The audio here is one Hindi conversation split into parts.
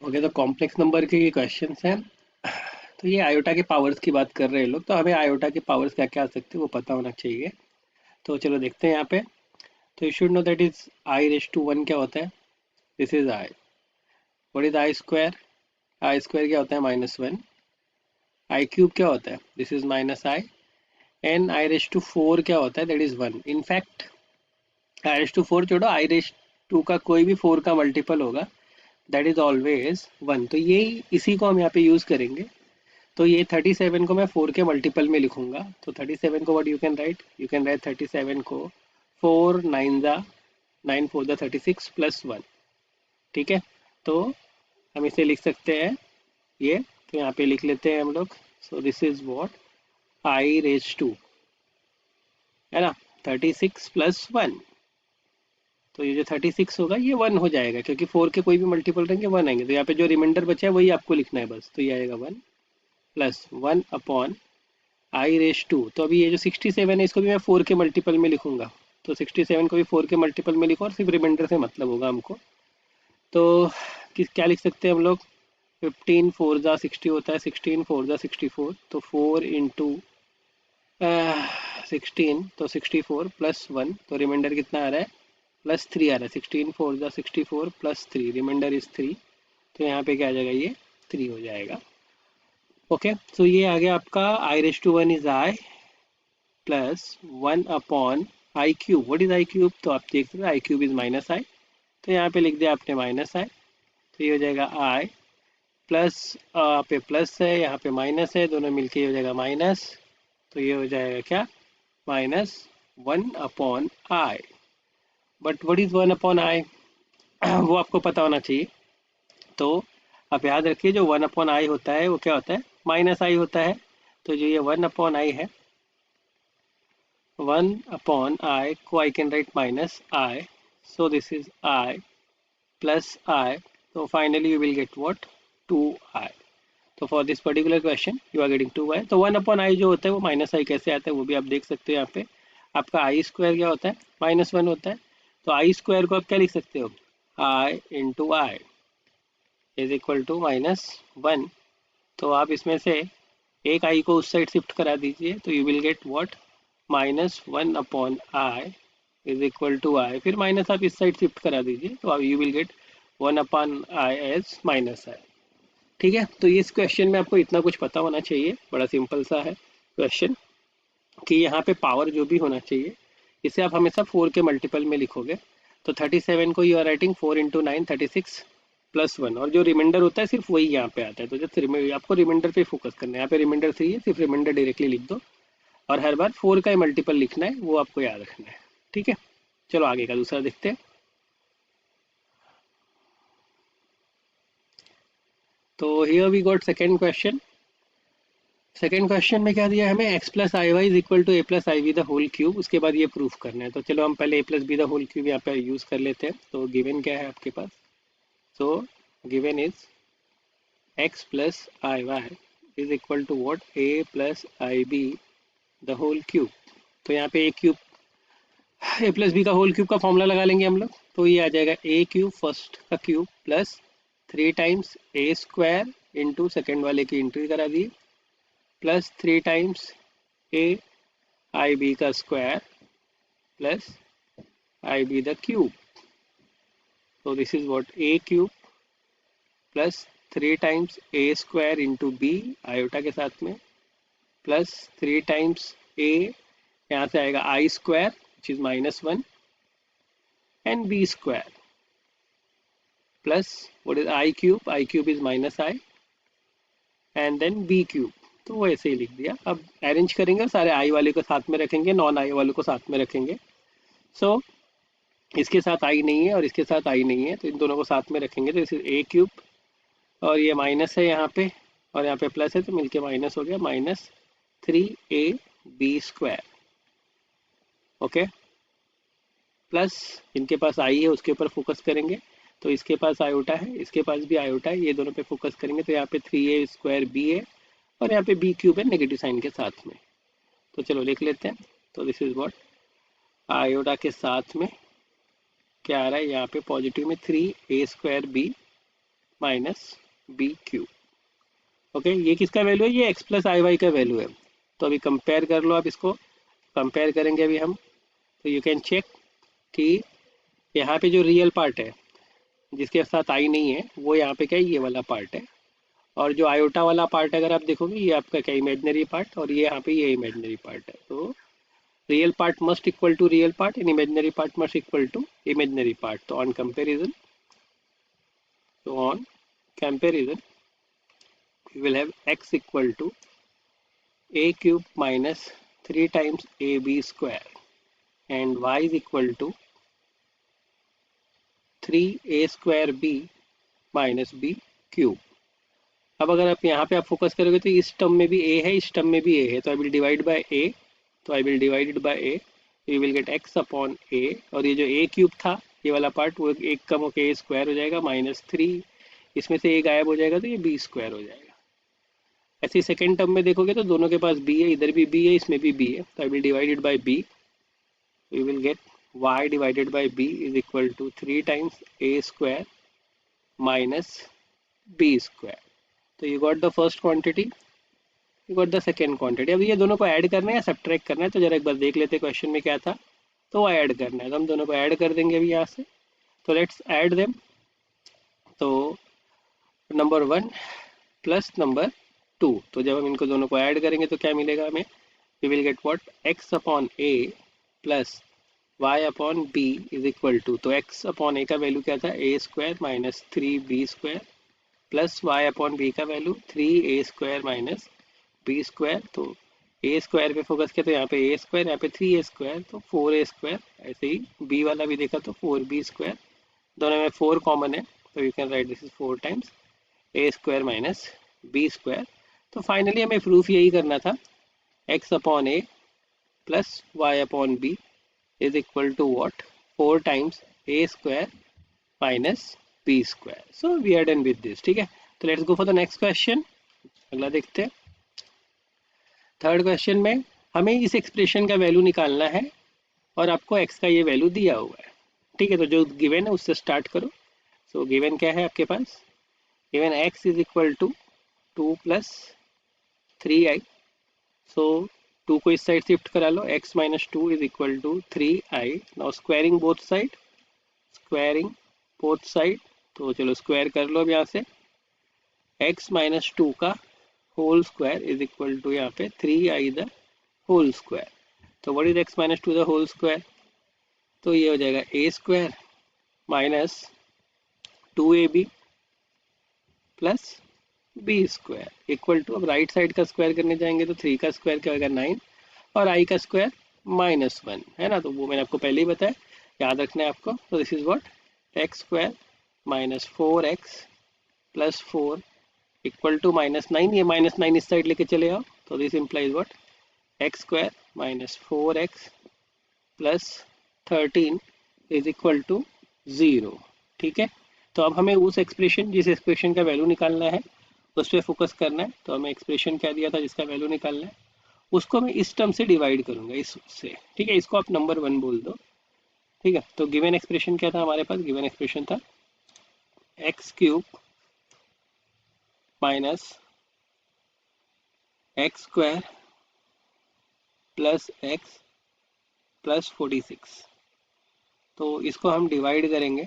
ओके, तो कॉम्प्लेक्स नंबर के ये क्वेश्चंस हैं। तो ये आयोटा के पावर्स की बात कर रहे हैं लोग, तो हमें आयोटा के पावर्स क्या क्या आ सकते हैं वो पता होना चाहिए। तो चलो देखते हैं यहाँ पे। तो you should know that is i raise to one क्या होता है। This is i. What is i square. I square क्या होता है -1। आई क्यूब क्या होता है, this is -i। And i raise to four क्या होता है, that is 1। In fact i raise to four छोड़ो, आई रेस टू का कोई भी फोर का मल्टीपल होगा, दैट इज ऑलवेज 1। तो यही इसी को हम यहाँ पे यूज करेंगे। तो ये 37 को मैं 4 के मल्टीपल में लिखूंगा। तो 37 को व्हाट यू कैन राइट 37 को 4 9 ज़ा 9 4 ज़ा 36 प्लस 1। ठीक है। तो हम इसे लिख सकते हैं ये। तो यहाँ पे लिख लेते हैं हम लोग। So this is what i raise to, है ना, 36 प्लस 1। तो ये जो 36 होगा ये 1 हो जाएगा, क्योंकि 4 के कोई भी मल्टीपल रहेंगे 1 आएंगे। तो यहाँ पे जो रिमाइंडर बचा है वही आपको लिखना है बस। तो ये आएगा 1 plus 1 upon i raise to. तो अभी ये जो 67 है इसको भी मैं 4 के मल्टीपल में लिखूंगा। तो 67 को भी 4 के मल्टीपल में लिखो और सिर्फ रिमाइंडर से मतलब होगा हमको। तो किस क्या लिख सकते हैं हम लोग। 15 4 ज़ा 60 होता है, 16 4 ज़ा 64। तो 4 इंटू 16, तो 64 प्लस 1। तो रिमाइंडर कितना आ रहा है, +3 आ रहा है। 16 4 ज़ा 64 प्लस 3, रिमाइंडर इज 3। तो यहाँ पे क्या आ जाएगा, ये 3 हो जाएगा। ओके, तो ये आ गया आपका i raise to one is i plus 1 upon i cube. What is i cube, तो आप देख सकते हैं आई क्यूब इज -i। तो यहाँ पे लिख दिया आपने -i। तो ये हो जाएगा आई प्लस, यहाँ पे प्लस है यहाँ पे माइनस है, दोनों मिलके ये हो जाएगा माइनस। तो ये हो जाएगा क्या, -1/i। But what is 1/i, वो आपको पता होना चाहिए। तो आप याद रखिए, जो 1/i होता है वो क्या होता है, -i होता है। तो जो ये 1/i है, 1/i को I can write -i. So this is I plus I. So finally you will get what, 2i. तो for this particular question you are getting 2i। तो 1/i जो होता है वो -i कैसे आता है वो भी आप देख सकते हो। यहाँ पे आपका आई स्क्वायर क्या होता है, -1 होता है। तो आई स्क्वायर को आप क्या लिख सकते हो, i into i is equal to -1। तो आप इसमें से एक आई को उस साइड शिफ्ट करा दीजिए, तो you will get what, -1/i is equal to i. फिर माइनस आप इस साइड शिफ्ट करा दीजिए, तो you will get 1/i as -i। ठीक है। तो इस क्वेश्चन में आपको इतना कुछ पता होना चाहिए, बड़ा सिंपल सा है क्वेश्चन, कि यहाँ पे पावर जो भी होना चाहिए इसे आप हमेशा 4 के मल्टीपल में लिखोगे। तो 37 को you are writing 4 into 9 36 plus 1, और जो रिमाइंडर होता है सिर्फ वही यहाँ पे आता है। तो जब आपको रिमाइंडर पे फोकस करना है, यहाँ पे रिमाइंडर 3 है, सिर्फ रिमाइंडर डायरेक्टली लिख दो। और हर बार 4 का ही मल्टीपल लिखना है, वो आपको याद रखना है। ठीक है। चलो आगे का दूसरा देखते हैं। तो here we got second question. Second question में क्या दिया है हमें, x plus i y is equal to a plus i v the whole cube. उसके बाद ये प्रूफ करना है। तो चलो हम पहले a plus b the whole cube यहाँ पे यूज कर लेते हैं। तो गिवन क्या है आपके पास, so given is x plus i y is equal to what, a plus i b the whole cube. तो यहाँ पे ए प्लस बी का होल क्यूब का फॉर्मूला लगा लेंगे हम लोग। तो ये आ जाएगा ए क्यूब फर्स्ट का cube plus 3 times a square into second वाले की एंट्री करा दी, plus 3 times a i b का square plus i b the cube. तो this is what, a cube plus 3 times a square into b iota के साथ में, प्लस 3 टाइम्स ए, यहाँ से आएगा i square which is -1 and b square plus what is i cube is -i and then b cube. तो वो ऐसे ही लिख दिया। अब अरेंज करेंगे, सारे आई वाले को साथ में रखेंगे, नॉन आई वाले को साथ में रखेंगे। सो इसके साथ आई नहीं है और इसके साथ आई नहीं है, तो इन दोनों को साथ में रखेंगे। तो इसे ए क्यूब, और ये माइनस है यहाँ पे और यहाँ पे प्लस है, तो मिलके माइनस हो गया, -3ab ओके। प्लस इनके पास आई है उसके ऊपर फोकस करेंगे। तो इसके पास आयोटा है, इसके पास भी आयोटा है, ये दोनों पे फोकस करेंगे। तो यहाँ पे 3a² बी है और यहाँ पे बी क्यूब है नेगेटिव साइन के साथ में। तो चलो लिख लेते हैं। तो दिस इज व्हाट, आयोटा के साथ में क्या आ रहा है यहाँ पे, पॉजिटिव में 3a² b minus b cube. Okay, ये किसका वैल्यू है? ये एक्स प्लस आई वाई का वैल्यू है। तो अभी कंपेयर कर लो आप इसको। कंपेयर करेंगे अभी हम, तो यू कैन चेक कि यहाँ पे जो रियल पार्ट है जिसके साथ आई नहीं है वो यहाँ पे क्या है, ये वाला पार्ट है। और जो आयोटा वाला पार्ट अगर आप देखोगे ये आपका क्या इमेजनरी पार्ट, और ये यहाँ पे ये इमेजनरी पार्ट है। तो real part must equal to real part and imaginary part must equal to imaginary part. तो on comparison we will have x equal to a cube minus 3 times ab square and y is equal to 3a square b minus b cube। अब अगर आप यहाँ पे आप फोकस करोगे तो इस टर्म में भी a है, इस टर्म में भी a है, तो I will divide by a, तो I will divide it bye a, you will gate x upon a, और ये जो a क्यूब था ये वाला पार्ट वो एक कम होकर a स्क्वायर हो जाएगा माइनस 3, इसमें से a गायब हो जाएगा तो ये b स्क्वायर हो जाएगा। ऐसे सेकेंड टर्म में देखोगे तो दोनों के पास b है, इधर भी b है इसमें भी b है, तो I will divide it by b, you will get y divided by b is equal to 3 times a square minus b square. तो you got the first quantity, you got the second quantity. अब ये दोनों को ऐड करना है या सब्ट्रैक्ट करना है, तो जरा एक बार देख लेते हैं क्वेश्चन में क्या था। तो वो ऐड करना है, तो हम दोनों को ऐड कर देंगे अभी यहाँ से। तो लेट्स ऐड देम। तो नंबर 1 प्लस नंबर 2, तो जब हम इनको दोनों को ऐड करेंगे तो क्या मिलेगा हमें? We will get what, x upon a plus y upon b is equal to, तो x अपॉन a का वैल्यू क्या था, a square minus 3b square plus y upon b का value 3a square minus b square. तो a स्क्वायर पे फोकस किया तो यहाँ पे a स्क्वायर, यहाँ पे 3a स्क्वायर, तो 4a स्क्वायर। ऐसे ही b वाला भी देखा तो 4b स्क्वायर, दोनों में 4 कॉमन है, तो you can write this is 4 times a square minus b square. तो फाइनली हमें प्रूफ यही करना था, x upon a plus y upon b is equal to what, 4 times a square minus b square. So we are done with this. ठीक है, तो let's go for the next question. अगला देखते हैं। थर्ड क्वेश्चन में हमें इस एक्सप्रेशन का वैल्यू निकालना है और आपको x का ये वैल्यू दिया हुआ है। ठीक है, तो जो गिवन है उससे स्टार्ट करो। सो गिवन क्या है आपके पास? Given x is equal to 2 plus 3i। So 2 को इस साइड शिफ्ट करा लो, x minus 2 is equal to 3i। Now squaring both side, squaring both side, तो चलो स्क्वायर कर लो अब यहाँ से। x माइनस 2 का whole square is equal to यहाँ पे 3i द होल स्क्वायर। तो what is x minus 2 the whole square? तो ये हो जाएगा a square minus 2ab plus b square equal to, अब राइट साइड का स्क्वायर करने जाएंगे तो 3 का स्क्वायर क्या होगा 9 और i का स्क्वायर -1 है ना, तो वो मैंने आपको पहले ही बताया, याद रखना है आपको। तो this is what, x square minus 4x plus 4 equal to -9, ये -9 इस साइड लेके चले आओ, तो this implies what, x square minus 4x plus 13 is equal to 0। ठीक है, तो अब हमें उस एक्सप्रेशन, जिस एक्सप्रेशन का वैल्यू निकालना है उस पर फोकस करना है। तो हमें एक्सप्रेशन क्या दिया था जिसका वैल्यू निकालना है, उसको मैं इस टर्म से डिवाइड करूंगा, इससे। ठीक है, इसको आप नंबर 1 बोल दो। ठीक है, तो गिवन एक्सप्रेशन क्या था हमारे पास? गिवन एक्सप्रेशन था x cube minus x square plus x plus 46। तो इसको हम डिवाइड करेंगे,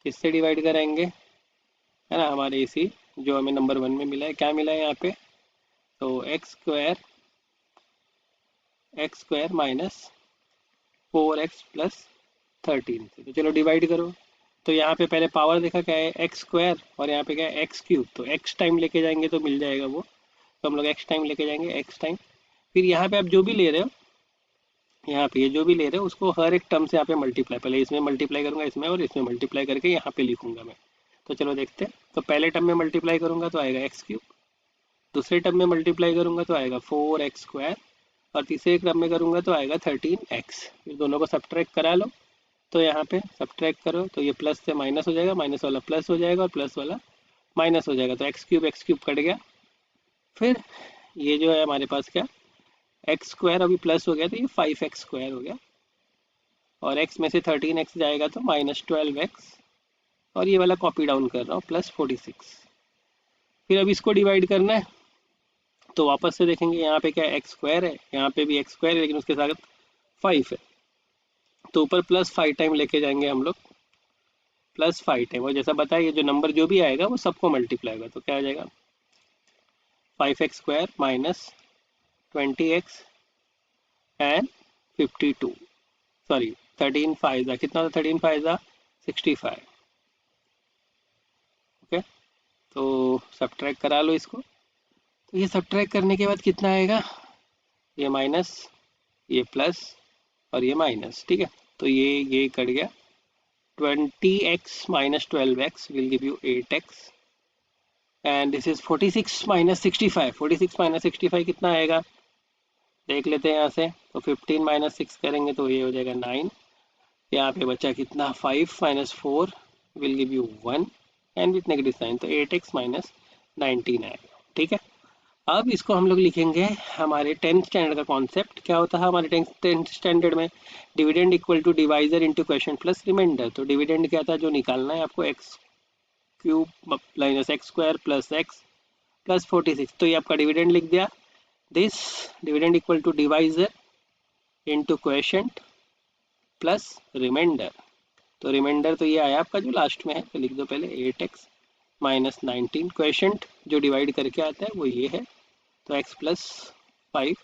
किससे डिवाइड करेंगे, है ना, हमारे इसी जो हमें नंबर 1 में मिला है। क्या मिला है यहाँ पे? तो x square minus 4x plus 13 से, तो चलो डिवाइड करो। तो यहाँ पे पहले पावर देखा क्या है, एक्स स्क्वायर, और यहाँ पे क्या है एक्स क्यूब, तो एक्स टाइम लेके जाएंगे तो मिल जाएगा वो, तो हम लोग एक्स टाइम लेके जाएंगे, एक्स टाइम। फिर यहाँ पे आप जो भी ले रहे हो, यहाँ पे ये जो भी ले रहे हो उसको हर एक टर्म से यहाँ पे मल्टीप्लाई, पहले इसमें मल्टीप्लाई करूंगा, इसमें और इसमें मल्टीप्लाई करके यहाँ पे लिखूंगा मैं। तो चलो देखते हैं। तो पहले टर्म में मल्टीप्लाई करूंगा तो आएगा एक्स क्यूब, दूसरे टर्म में मल्टीप्लाई करूंगा तो आएगा 4x स्क्वायर, और तीसरे क्रम में करूंगा तो आएगा 13x। फिर दोनों को सब्ट्रैक्ट करा लो, तो यहाँ पे सब्ट्रैक्ट करो तो ये प्लस से माइनस हो जाएगा, माइनस वाला प्लस हो जाएगा और प्लस वाला माइनस हो जाएगा, तो एक्स क्यूब कट गया। फिर ये जो है हमारे पास क्या, एक्स स्क्वायर अभी प्लस हो गया तो ये 5x स्क्वायर हो गया, और x में से 13x जाएगा तो -12x, और ये वाला कॉपी डाउन कर रहा हूँ +46। फिर अब इसको डिवाइड करना है, तो वापस से देखेंगे यहाँ पे क्या एक्स स्क्वायर है, यहाँ पे भी एक्स स्क्वायर है लेकिन उसके साथ 5 है, तो ऊपर +5 टाइम लेके जाएंगे हम लोग, +5 टाइम। और जैसा बताया जो नंबर जो भी आएगा वो सबको मल्टीप्लाई होगा, तो क्या आ जाएगा 5x² minus 20x and 52, sorry 13 5 कितना था, 13 5 65। ओके, तो सब्ट्रैक्ट करा लो इसको। तो ये सब्ट्रैक्ट करने के बाद कितना आएगा, ये माइनस, ये प्लस और ये माइनस, ठीक है। तो ये कट गया, 20x minus 12x will give you 8x and this is 46 minus 65। 46 minus 65 कितना आएगा देख लेते हैं यहाँ से, तो 15 माइनस 6 करेंगे तो ये हो जाएगा 9। यहाँ पे बचा कितना 5 minus 4 will give you 1 and with negative sign, तो 8x माइनस 19 आएगा, ठीक है। अब इसको हम लोग लिखेंगे हमारे 10th स्टैंडर्ड का कॉन्सेप्ट। क्या होता है हमारे 10th स्टैंडर्ड में, dividend equal to divisor into quotient plus remainder. तो डिविडेंड क्या था जो निकालना है आपको, x³ minus x² plus x plus 46। तो ये आपका डिविडेंड लिख दिया, this dividend equal to divisor into quotient plus remainder. तो रिमाइंडर तो ये आया आपका जो लास्ट में है, तो लिख दो पहले 8x माइनस 19। क्वेश्चन जो डिवाइड करके आता है वो ये है, तो x प्लस 5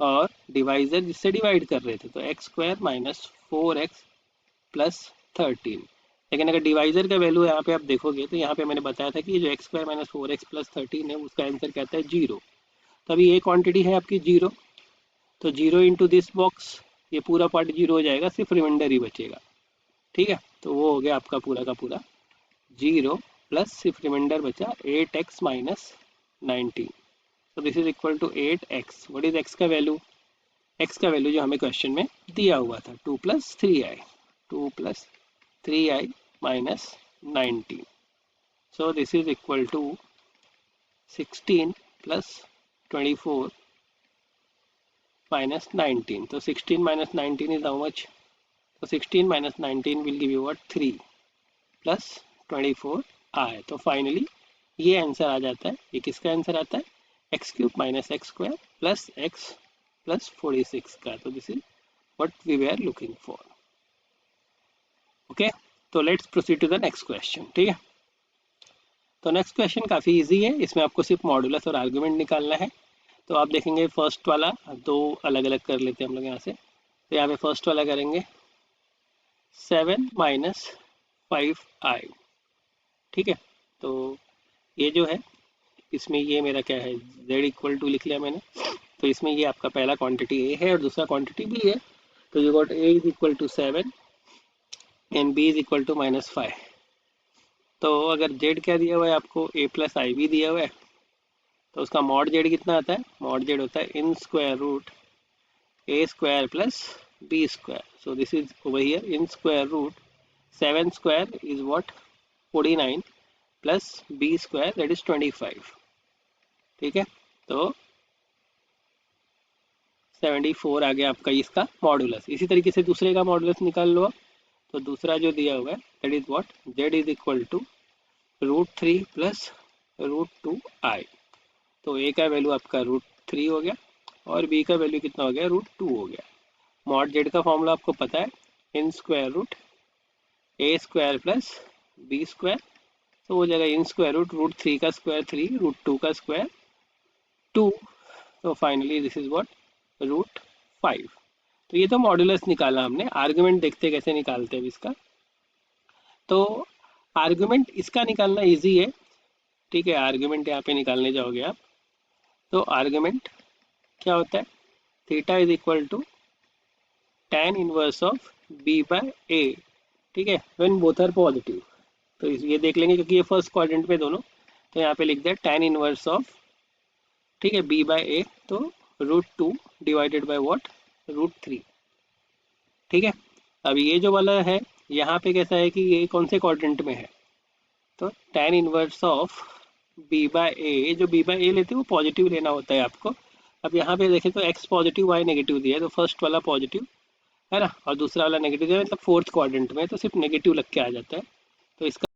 और डिवाइजर जिससे डिवाइड कर रहे थे तो x² माइनस 4x प्लस 13। लेकिन अगर डिवाइजर का वैल्यू यहाँ पे आप देखोगे तो यहाँ पे मैंने बताया था कि जो x² माइनस 4x प्लस 13 है उसका आंसर क्या आता है 0। तो अभी ये क्वांटिटी है आपकी 0, तो 0 इंटू दिस बॉक्स, ये पूरा पार्ट 0 हो जाएगा, सिर्फ रिमाइंडर ही बचेगा, ठीक है। तो वो हो गया आपका पूरा का पूरा 0 प्लस सिर्फ रिमाइंडर बचा 8x माइनस 19। तो this is equal to 8x। What is x का वैल्यू, x का वैल्यू जो हमें क्वेश्चन में दिया हुआ था 2 plus 3i, 2 plus 3i minus 19। So this is equal to 16 plus 24 minus 19। तो 16 माइनस 19 इज हाउ मच, तो 16 minus 19 will give you what 3 plus 24i। तो फाइनली ये आंसर आ जाता है, ये किसका आंसर आता है x³ minus x² plus x plus 46 का। तो this is what we were looking for. Okay, तो let's proceed to the next question, ठीक है। तो नेक्स्ट क्वेश्चन काफ़ी इजी है, इसमें आपको सिर्फ मॉडुलस और आर्गुमेंट निकालना है। तो आप देखेंगे फर्स्ट वाला दो अलग अलग कर लेते हैं हम लोग यहाँ से। तो यहाँ पे फर्स्ट वाला करेंगे 7 माइनस 5i, ठीक है। तो ये जो है इसमें ये मेरा क्या है z इक्वल टू लिख लिया मैंने, तो इसमें ये आपका पहला क्वांटिटी a है और दूसरा क्वांटिटी b है। तो you got a is equal to 7 and b is equal to -5। तो अगर z क्या दिया हुआ है आपको a प्लस आई भी दिया हुआ है, तो उसका मॉड z कितना आता है, मॉड z होता है in square root a² plus b²। So this is over here in square root 7² is what 49 plus b² that is 25, ठीक है। तो 74 आ गया आपका इसका मॉडुलस। इसी तरीके से दूसरे का मॉडुलस निकाल लो आप। तो दूसरा जो दिया हुआ है that is what z is equal to √3 plus √2i। तो a का वैल्यू आपका √3 हो गया और b का वैल्यू कितना हो गया √2 हो गया। मॉड z का फॉर्मूला आपको पता है in square root a² plus b²। तो हो जाएगा इन स्क्वायर रूट √3 का स्क्वायर 3, √2 का स्क्वायर 2। तो फाइनली दिस इज व्हाट √5। तो ये तो मॉडुलस निकाला हमने, आर्गुमेंट देखते कैसे निकालते हैं इसका। तो आर्गुमेंट इसका निकालना इजी है, ठीक है। आर्गुमेंट यहाँ पे निकालने जाओगे आप, तो आर्गुमेंट क्या होता है, theta is equal to tan inverse of b by a, ठीक है, व्हेन बोथ आर पॉजिटिव। तो ये देख लेंगे क्योंकि ये फर्स्ट क्वाड्रेंट में दोनों, तो यहाँ पे लिख दिया tan इनवर्स ऑफ, ठीक है, b बाय a, तो √2 डिवाइडेड बाय व्हाट √3, ठीक है। अब ये जो वाला है यहाँ पे कैसा है कि ये कौन से क्वाड्रेंट में है, तो tan inverse of b by a, जो b बाय a लेते हैं वो पॉजिटिव लेना होता है आपको। अब यहाँ पे देखें तो x पॉजिटिव y नेगेटिव दिया है, तो फर्स्ट वाला पॉजिटिव है ना और दूसरा वाला नेगेटिव दिया है, मतलब फोर्थ क्वाड्रेंट में, तो सिर्फ नेगेटिव लग के आ जाता है। तो इसका